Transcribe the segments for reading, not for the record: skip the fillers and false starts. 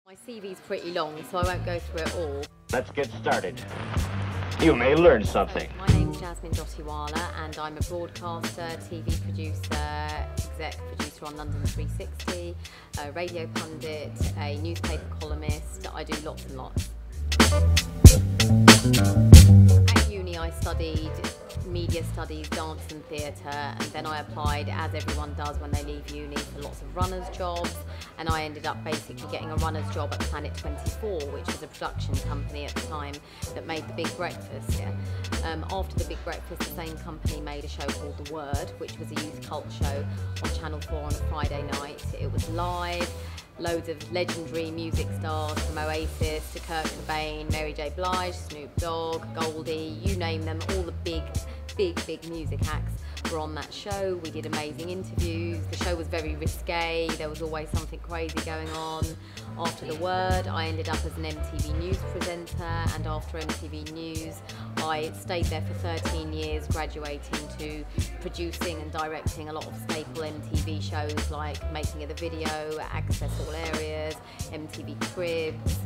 My CV's pretty long, so I won't go through it all. Let's get started. You may learn something. My name's Jasmine Dotiwala, and I'm a broadcaster, TV producer, exec producer on London 360, a radio pundit, a newspaper columnist. I do lots and lots. At uni I studied media studies, dance and theatre, and then I applied, as everyone does when they leave uni, for lots of runners' jobs, and I ended up basically getting a runner's job at Planet 24, which was a production company at the time that made The Big Breakfast. After The Big Breakfast, the same company made a show called The Word, which was a youth cult show on Channel 4 on a Friday night. It was live. Loads of legendary music stars, from Oasis to Kurt Cobain, Mary J. Blige, Snoop Dogg, Goldie, you name them, all the big music acts were on that show. We did amazing interviews. The show was very risque. There was always something crazy going on. After The Word, I ended up as an MTV News presenter, and after MTV News, I stayed there for 13 years, graduating to producing and directing a lot of staple MTV shows like Making of the Video, Access All Areas, MTV Cribs,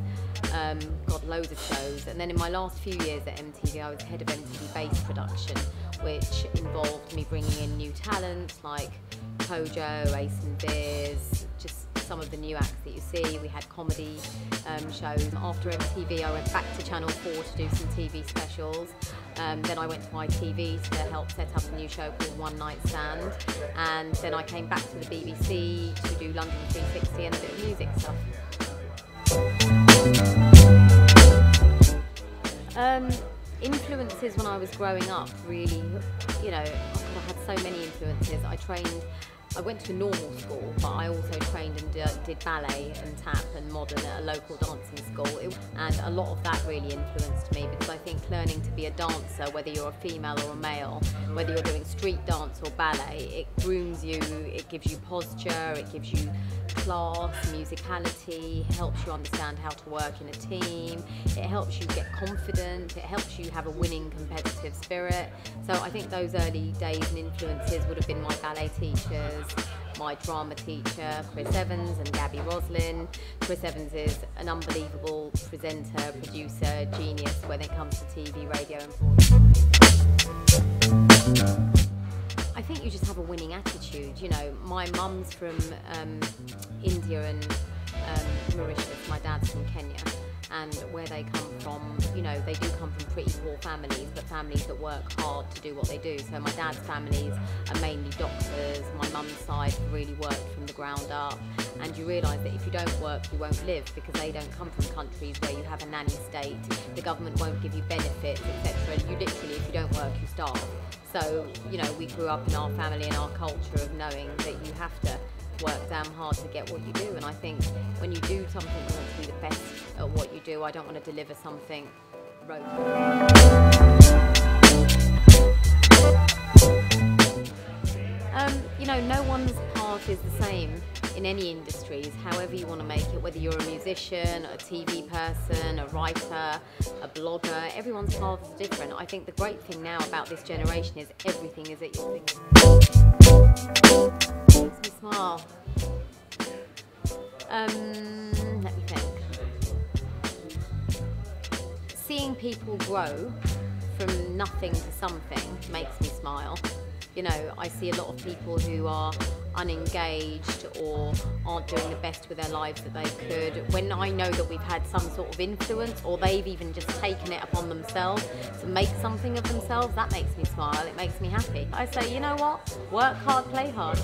got loads of shows. And then in my last few years at MTV, I was head of MTV Bass production, which involved me bringing in new talents like Kojo, Ace and Beers, just some of the new acts that you see. We had comedy shows. After MTV, I went back to Channel 4 to do some TV specials. Then I went to ITV to help set up a new show called One Night Stand. And then I came back to the BBC to do London 360 and a bit of music stuff. Influences when I was growing up, really, you know, I had so many influences. I went to a normal school, but I also trained and did ballet and tap and modern at a local dancing school. And a lot of that really influenced me, because I think learning to be a dancer, whether you're a female or a male, whether you're doing street dance or ballet, it grooms you, it gives you posture, it gives you class, musicality, helps you understand how to work in a team, it helps you get confident, it helps you have a winning competitive spirit. So I think those early days and influences would have been my ballet teachers, my drama teacher, Chris Evans and Gabby Roslin. Chris Evans is an unbelievable presenter, producer, genius when it comes to TV, radio and broadcasting. I think you just have a winning attitude. You know, my mum's from India and Mauritius, my dad's from Kenya, and where they come from, you know, they do come from pretty poor families, but families that work hard to do what they do. So my dad's families are mainly doctors. My mum's side really worked from the ground up, and you realise that if you don't work, you won't live, because they don't come from countries where you have a nanny state, the government won't give you benefits, etc. You literally, if you don't work, you starve. So, you know, we grew up in our family and our culture of knowing that you have to work damn hard to get what you do. And I think when you do something, you want to be the best at what you do. I don't want to deliver something rote. You know, no one's path is the same in any industries, however you want to make it, whether you're a musician, a TV person, a writer, a blogger, everyone's path is different. I think the great thing now about this generation is everything is at your fingertips. Makes me smile. Let me think. Seeing people grow from nothing to something makes me smile. You know, I see a lot of people who are unengaged or aren't doing the best with their lives that they could. When I know that we've had some sort of influence, or they've even just taken it upon themselves to make something of themselves, that makes me smile, it makes me happy. I say, you know what? Work hard, play hard.